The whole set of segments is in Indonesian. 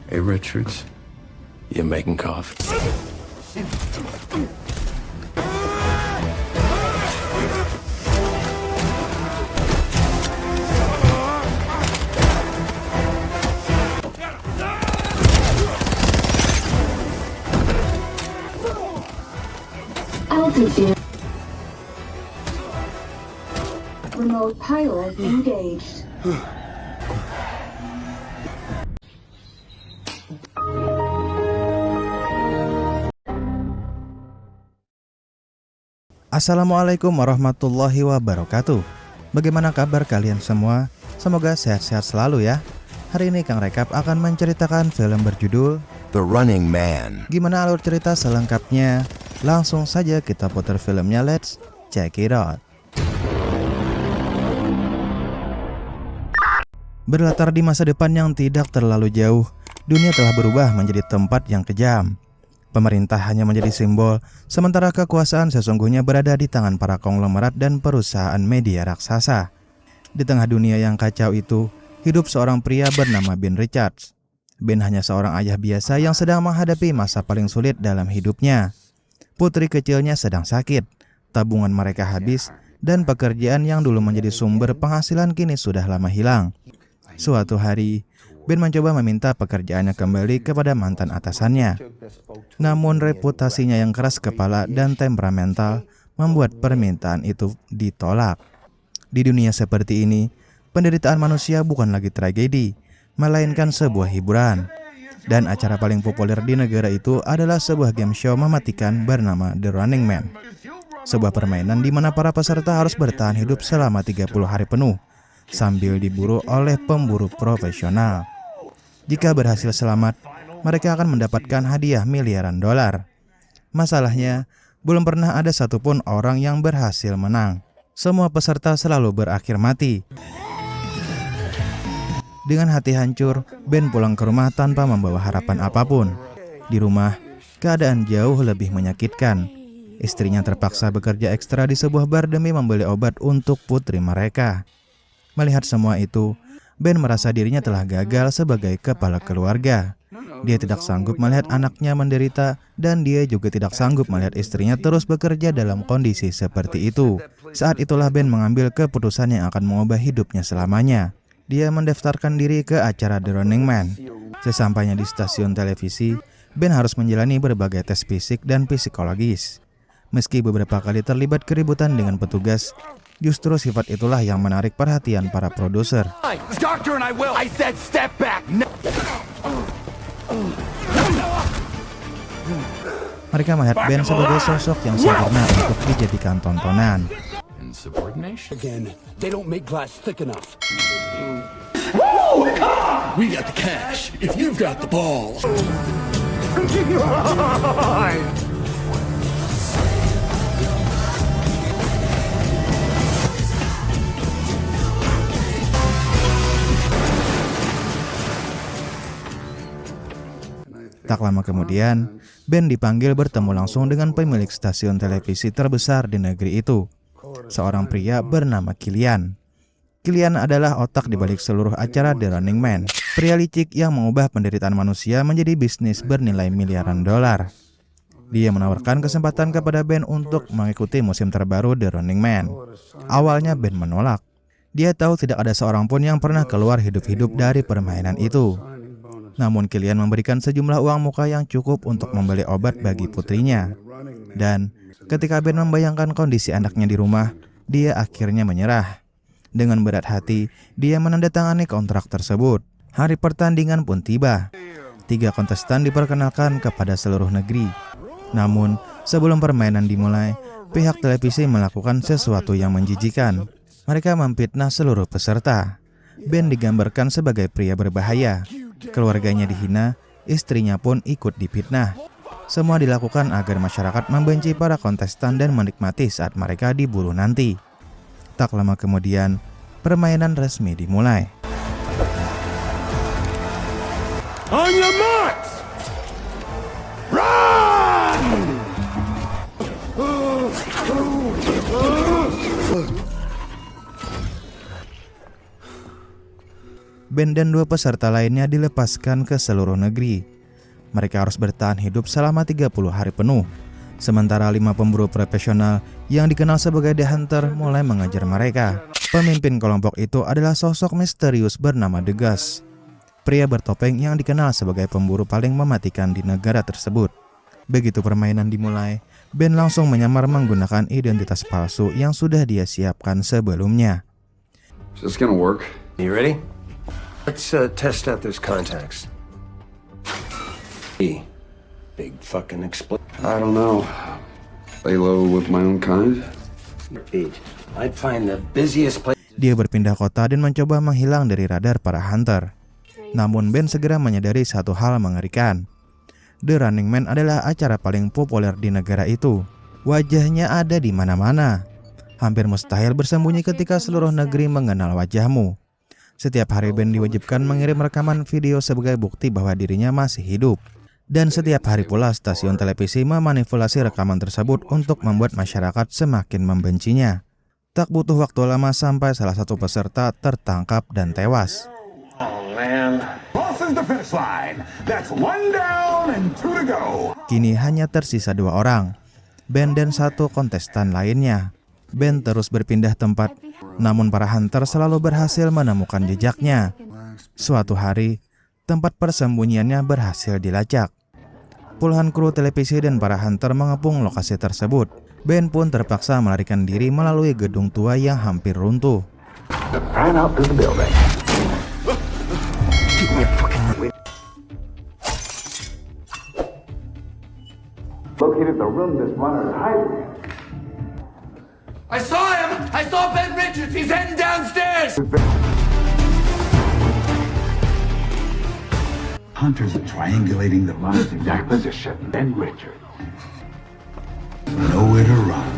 Hey, Richards, you making coffee? Altitude. Remote pilot engaged. Assalamualaikum warahmatullahi wabarakatuh. Bagaimana kabar kalian semua? Semoga sehat-sehat selalu ya. Hari ini Kang Rekap akan menceritakan film berjudul The Running Man. Gimana alur cerita selengkapnya? Langsung saja kita putar filmnya, let's check it out. Berlatar di masa depan yang tidak terlalu jauh, dunia telah berubah menjadi tempat yang kejam. Pemerintah hanya menjadi simbol, sementara kekuasaan sesungguhnya berada di tangan para konglomerat dan perusahaan media raksasa. Di tengah dunia yang kacau itu, hidup seorang pria bernama Ben Richards. Ben hanya seorang ayah biasa yang sedang menghadapi masa paling sulit dalam hidupnya. Putri kecilnya sedang sakit, tabungan mereka habis, dan pekerjaan yang dulu menjadi sumber penghasilan kini sudah lama hilang. Suatu hari, Ben mencoba meminta pekerjaannya kembali kepada mantan atasannya. Namun reputasinya yang keras kepala dan temperamental membuat permintaan itu ditolak. Di dunia seperti ini, penderitaan manusia bukan lagi tragedi, melainkan sebuah hiburan. Dan acara paling populer di negara itu adalah sebuah game show mematikan bernama The Running Man. Sebuah permainan di mana para peserta harus bertahan hidup selama 30 hari penuh, sambil diburu oleh pemburu profesional. Jika berhasil selamat, mereka akan mendapatkan hadiah miliaran dolar. Masalahnya, belum pernah ada satupun orang yang berhasil menang. Semua peserta selalu berakhir mati. Dengan hati hancur, Ben pulang ke rumah tanpa membawa harapan apapun. Di rumah, keadaan jauh lebih menyakitkan. Istrinya terpaksa bekerja ekstra di sebuah bar demi membeli obat untuk putri mereka. Melihat semua itu, Ben merasa dirinya telah gagal sebagai kepala keluarga. Dia tidak sanggup melihat anaknya menderita, dan dia juga tidak sanggup melihat istrinya terus bekerja dalam kondisi seperti itu. Saat itulah Ben mengambil keputusan yang akan mengubah hidupnya selamanya. Dia mendaftarkan diri ke acara The Running Man. Sesampainya di stasiun televisi, Ben harus menjalani berbagai tes fisik dan psikologis. Meski beberapa kali terlibat keributan dengan petugas, justru sifat itulah yang menarik perhatian para produser. Mereka melihat Ben sebagai sosok yang sempurna untuk dijadikan tontonan. Again, they don't make glass thick enough. We got the cash if you've got the balls. Tak lama kemudian, Ben dipanggil bertemu langsung dengan pemilik stasiun televisi terbesar di negeri itu, seorang pria bernama Killian. Killian adalah otak di balik seluruh acara The Running Man, pria licik yang mengubah penderitaan manusia menjadi bisnis bernilai miliaran dolar. Dia menawarkan kesempatan kepada Ben untuk mengikuti musim terbaru The Running Man. Awalnya Ben menolak. Dia tahu tidak ada seorang pun yang pernah keluar hidup-hidup dari permainan itu. Namun Killian memberikan sejumlah uang muka yang cukup untuk membeli obat bagi putrinya. Dan ketika Ben membayangkan kondisi anaknya di rumah, dia akhirnya menyerah. Dengan berat hati, dia menandatangani kontrak tersebut. Hari pertandingan pun tiba. 3 kontestan diperkenalkan kepada seluruh negeri. Namun, sebelum permainan dimulai, pihak televisi melakukan sesuatu yang menjijikan. Mereka memfitnah seluruh peserta. Ben digambarkan sebagai pria berbahaya. Keluarganya dihina, istrinya pun ikut difitnah. Semua dilakukan agar masyarakat membenci para kontestan dan menikmati saat mereka diburu nanti. Tak lama kemudian, permainan resmi dimulai. On your marks! Run! Ben dan 2 peserta lainnya dilepaskan ke seluruh negeri. Mereka harus bertahan hidup selama 30 hari penuh. Sementara 5 pemburu profesional yang dikenal sebagai The Hunter mulai mengejar mereka. Pemimpin kelompok itu adalah sosok misterius bernama The Ghost, pria bertopeng yang dikenal sebagai pemburu paling mematikan di negara tersebut. Begitu permainan dimulai, Ben langsung menyamar menggunakan identitas palsu yang sudah dia siapkan sebelumnya. Is this gonna work? You ready? Let's test out those contacts. Big fucking explosion. I don't know. Lay low with my own kind? I'd find the busiest place. Dia berpindah kota dan mencoba menghilang dari radar para hunter. Namun Ben segera menyadari satu hal mengerikan. The Running Man adalah acara paling populer di negara itu. Wajahnya ada di mana-mana. Hampir mustahil bersembunyi ketika seluruh negeri mengenal wajahmu. Setiap hari Ben diwajibkan mengirim rekaman video sebagai bukti bahwa dirinya masih hidup. Dan setiap hari pula stasiun televisi memanipulasi rekaman tersebut untuk membuat masyarakat semakin membencinya. Tak butuh waktu lama sampai salah satu peserta tertangkap dan tewas. Kini hanya tersisa 2 orang, Ben dan 1 kontestan lainnya. Ben terus berpindah tempat, namun para hunter selalu berhasil menemukan jejaknya. Suatu hari, tempat persembunyiannya berhasil dilacak. Puluhan kru televisi dan para hunter mengepung lokasi tersebut. Ben pun terpaksa melarikan diri melalui gedung tua yang hampir runtuh. I saw him! I saw Ben Richards! He's heading downstairs! Hunters are triangulating the last exact position. Ben Richards. Nowhere to run,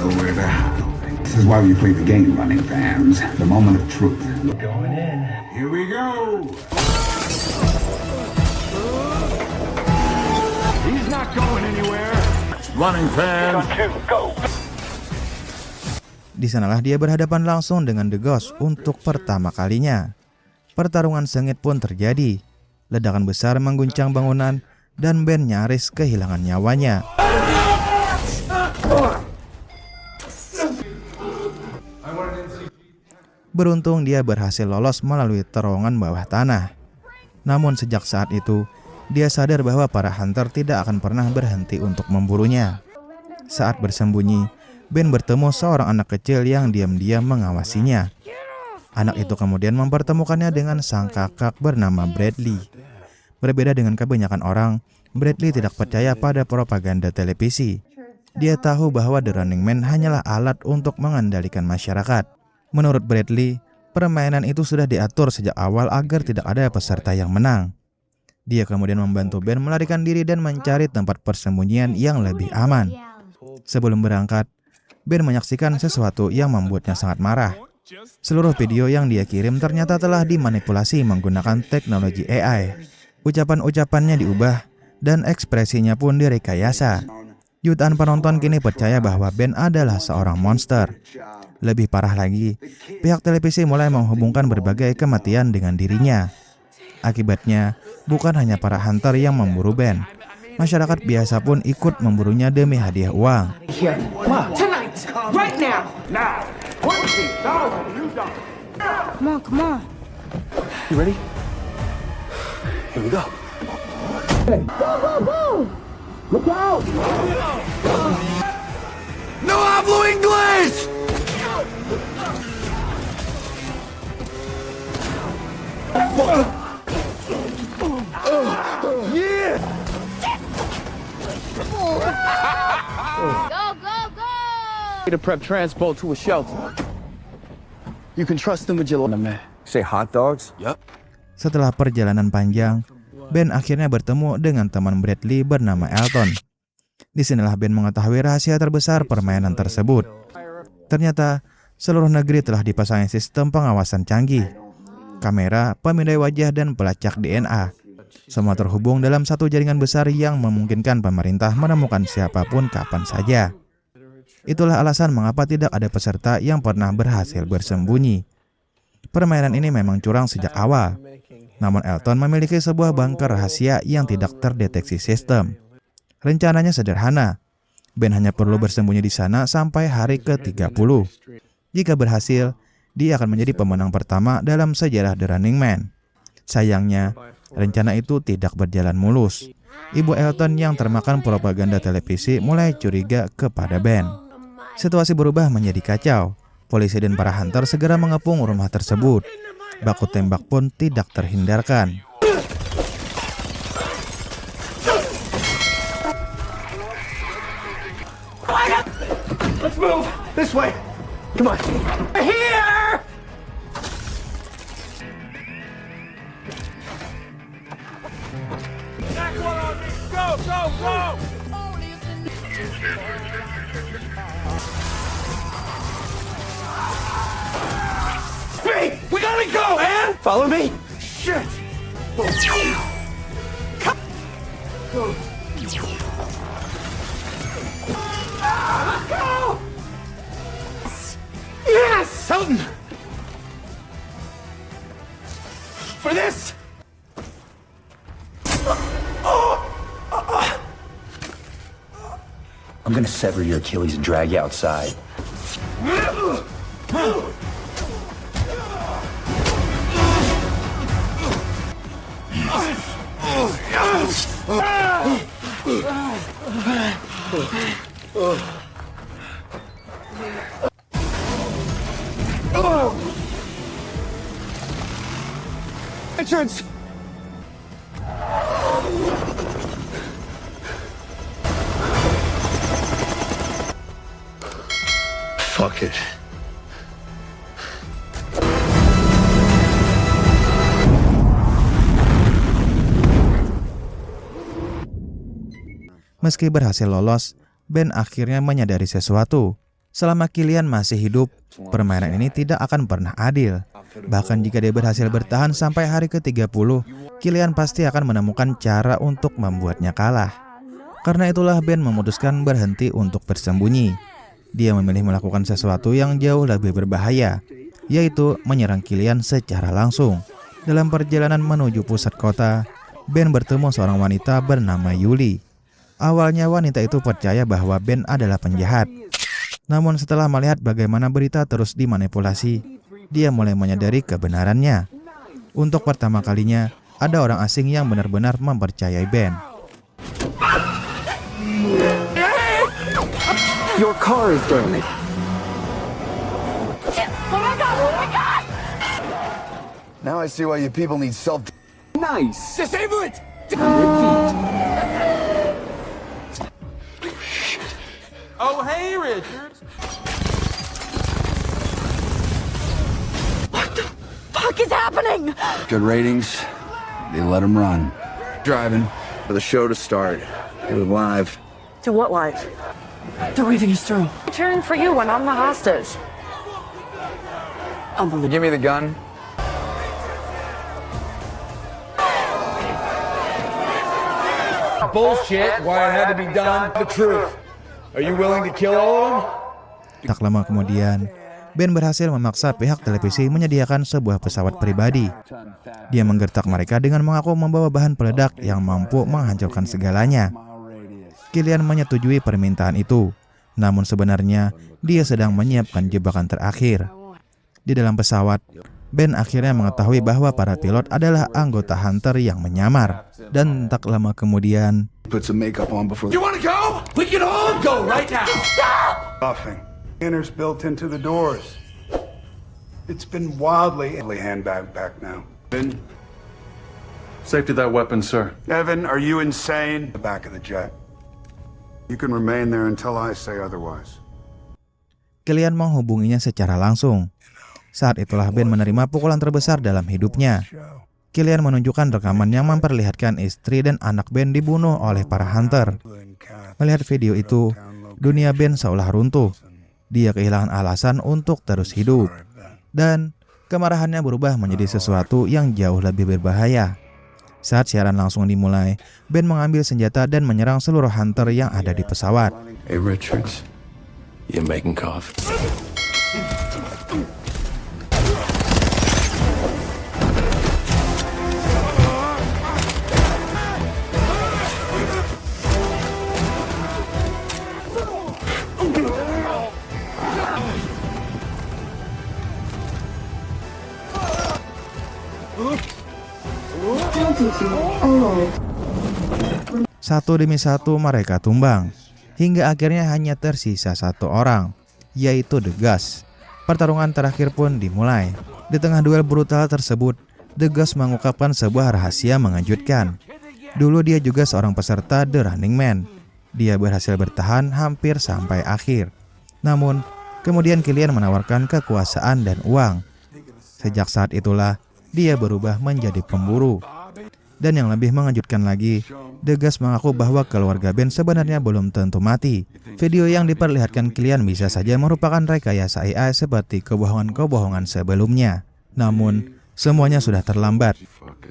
nowhere to hide. This is why we play the game, running fans. The moment of truth. We're going in. Here we go. He's not going anywhere! Running fans! Go! Di sanalah dia berhadapan langsung dengan The Ghost untuk pertama kalinya. Pertarungan sengit pun terjadi. Ledakan besar mengguncang bangunan dan Ben nyaris kehilangan nyawanya. Beruntung dia berhasil lolos melalui terowongan bawah tanah. Namun sejak saat itu, dia sadar bahwa para hunter tidak akan pernah berhenti untuk memburunya. Saat bersembunyi, Ben bertemu seorang anak kecil yang diam-diam mengawasinya. Anak itu kemudian mempertemukannya dengan sang kakak bernama Bradley. Berbeda dengan kebanyakan orang, Bradley tidak percaya pada propaganda televisi. Dia tahu bahwa The Running Man hanyalah alat untuk mengendalikan masyarakat. Menurut Bradley, permainan itu sudah diatur sejak awal agar tidak ada peserta yang menang. Dia kemudian membantu Ben melarikan diri dan mencari tempat persembunyian yang lebih aman. Sebelum berangkat, Ben menyaksikan sesuatu yang membuatnya sangat marah. Seluruh video yang dia kirim ternyata telah dimanipulasi menggunakan teknologi AI. Ucapan-ucapannya diubah dan ekspresinya pun direkayasa. Jutaan penonton kini percaya bahwa Ben adalah seorang monster. Lebih parah lagi, pihak televisi mulai menghubungkan berbagai kematian dengan dirinya. Akibatnya, bukan hanya para hunter yang memburu Ben. Masyarakat biasa pun ikut memburunya demi hadiah uang. Right now! Now! Come on. You ready? Here we go. Look out! No hablo inglés! Yeah! To prep transport to a shelter. You can trust them with your man. Say hot dogs? Yep. Setelah perjalanan panjang, Ben akhirnya bertemu dengan teman Bradley bernama Elton. Disinilah Ben mengetahui rahasia terbesar permainan tersebut. Ternyata, seluruh negeri telah dipasangi sistem pengawasan canggih. Kamera, pemindai wajah, dan pelacak DNA. Semua terhubung dalam satu jaringan besar yang memungkinkan pemerintah menemukan siapapun kapan saja. Itulah alasan mengapa tidak ada peserta yang pernah berhasil bersembunyi. Permainan ini memang curang sejak awal. Namun Elton memiliki sebuah bunker rahasia yang tidak terdeteksi sistem. Rencananya sederhana. Ben hanya perlu bersembunyi di sana sampai hari ke-30. Jika berhasil, dia akan menjadi pemenang pertama dalam sejarah The Running Man. Sayangnya, rencana itu tidak berjalan mulus. Ibu Elton yang termakan propaganda televisi mulai curiga kepada Ben. Situasi berubah menjadi kacau. Polisi dan para hunter segera mengepung rumah tersebut. Baku tembak pun tidak terhindarkan. Let's move! This way! Come on! Here! Back one on me! Go, go, go! Wait! We gotta go, man! Follow me! Shit! Let's go! Yes! Sultan! For this! I'm gonna sever your Achilles and drag you outside. Entrance! Fuck it. Meski berhasil lolos, Ben akhirnya menyadari sesuatu. Selama Killian masih hidup, permainan ini tidak akan pernah adil. Bahkan jika dia berhasil bertahan sampai hari ke-30, Killian pasti akan menemukan cara untuk membuatnya kalah. Karena itulah Ben memutuskan berhenti untuk bersembunyi. Dia memilih melakukan sesuatu yang jauh lebih berbahaya, yaitu menyerang Killian secara langsung. Dalam perjalanan menuju pusat kota, Ben bertemu seorang wanita bernama Yuli. Awalnya wanita itu percaya bahwa Ben adalah penjahat. Namun setelah melihat bagaimana berita terus dimanipulasi, dia mulai menyadari kebenarannya. Untuk pertama kalinya, ada orang asing yang benar-benar mempercayai Ben. Your car is damaged. Oh my god! Oh my god! Now I see why you people need self. Nice! Disable it! Oh, hey, Richard! What the fuck is happening? Good ratings. They let them run. Driving for the show to start. It was live. To what life? They're weaving us through. Cheering for you when I'm the hostage. Unbelievable. Give me the gun. Bullshit, why it had to be done, the truth. Are you willing to kill all of them? Tak lama kemudian, Ben berhasil memaksa pihak televisi menyediakan sebuah pesawat pribadi. Dia menggertak mereka dengan mengaku membawa bahan peledak yang mampu menghancurkan segalanya. Killian menyetujui permintaan itu, namun sebenarnya dia sedang menyiapkan jebakan terakhir. Di dalam pesawat, Ben akhirnya mengetahui bahwa para pilot adalah anggota hunter yang menyamar. Dan tak lama kemudian, Put some makeup on before. You wanna go? We can all go right now. Buffing. Inners built into the doors. It's been wildly handbagged back now. Safety that weapon, sir. Evan, are you insane? The back of the jet. You can remain there until I say otherwise. Killian menghubunginya secara langsung. Saat itulah Ben menerima pukulan terbesar dalam hidupnya. Killian menunjukkan rekaman yang memperlihatkan istri dan anak Ben dibunuh oleh para hunter. Melihat video itu, dunia Ben seolah runtuh. Dia kehilangan alasan untuk terus hidup. Dan kemarahannya berubah menjadi sesuatu yang jauh lebih berbahaya. Saat siaran langsung dimulai, Ben mengambil senjata dan menyerang seluruh hunter yang ada di pesawat. Hey, Richards. You making coffee? Satu demi satu mereka tumbang, hingga akhirnya hanya tersisa satu orang, yaitu The Ghost. Pertarungan terakhir pun dimulai. Di tengah duel brutal tersebut, The Ghost mengungkapkan sebuah rahasia mengejutkan. Dulu dia juga seorang peserta The Running Man. Dia berhasil bertahan hampir sampai akhir. Namun, kemudian Killian menawarkan kekuasaan dan uang. Sejak saat itulah, dia berubah menjadi pemburu. Dan yang lebih mengejutkan lagi, The Ghost mengaku bahwa keluarga Ben sebenarnya belum tentu mati. Video yang diperlihatkan Killian bisa saja merupakan rekayasa AI seperti kebohongan-kebohongan sebelumnya. Namun, semuanya sudah terlambat.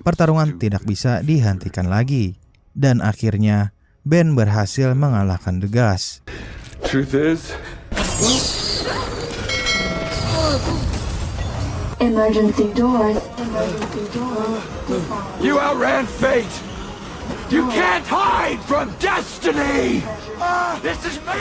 Pertarungan tidak bisa dihentikan lagi. Dan akhirnya, Ben berhasil mengalahkan The Ghost. Truth is, Emergency doors. you outran fate. You can't hide from destiny. This is me.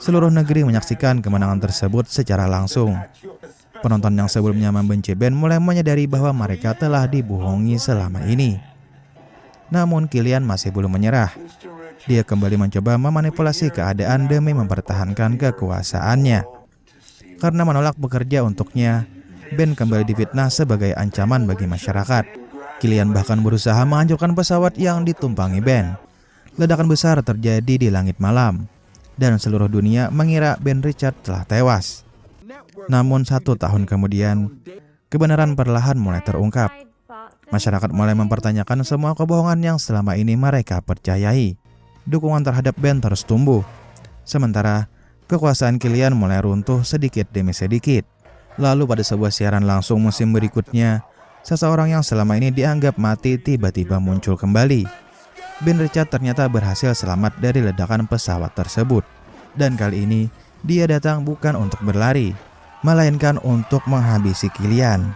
Seluruh negeri menyaksikan kemenangan tersebut secara langsung. Penonton yang sebelumnya membenci Ben mulai menyadari bahwa mereka telah dibohongi selama ini. Namun Killian masih belum menyerah. Dia kembali mencoba memanipulasi keadaan demi mempertahankan kekuasaannya. Karena menolak bekerja untuknya, Ben kembali difitnah sebagai ancaman bagi masyarakat. Killian bahkan berusaha menghancurkan pesawat yang ditumpangi Ben. Ledakan besar terjadi di langit malam, dan seluruh dunia mengira Ben Richard telah tewas. Namun 1 tahun kemudian, kebenaran perlahan mulai terungkap. Masyarakat mulai mempertanyakan semua kebohongan yang selama ini mereka percayai. Dukungan terhadap Ben terus tumbuh. Sementara, kekuasaan Killian mulai runtuh sedikit demi sedikit. Lalu pada sebuah siaran langsung musim berikutnya, seseorang yang selama ini dianggap mati tiba-tiba muncul kembali. Ben Richard ternyata berhasil selamat dari ledakan pesawat tersebut. Dan kali ini, dia datang bukan untuk berlari, melainkan untuk menghabisi Killian.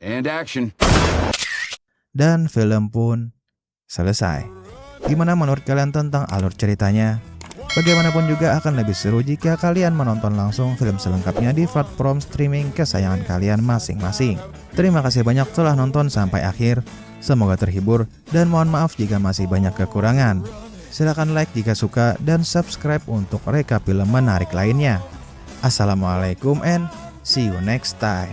And action. Dan film pun selesai. Gimana menurut kalian tentang alur ceritanya? Bagaimanapun juga akan lebih seru jika kalian menonton langsung film selengkapnya di platform streaming kesayangan kalian masing-masing. Terima kasih banyak telah nonton sampai akhir. Semoga terhibur dan mohon maaf jika masih banyak kekurangan. Silahkan like jika suka dan subscribe untuk rekap film menarik lainnya. Assalamualaikum and see you next time.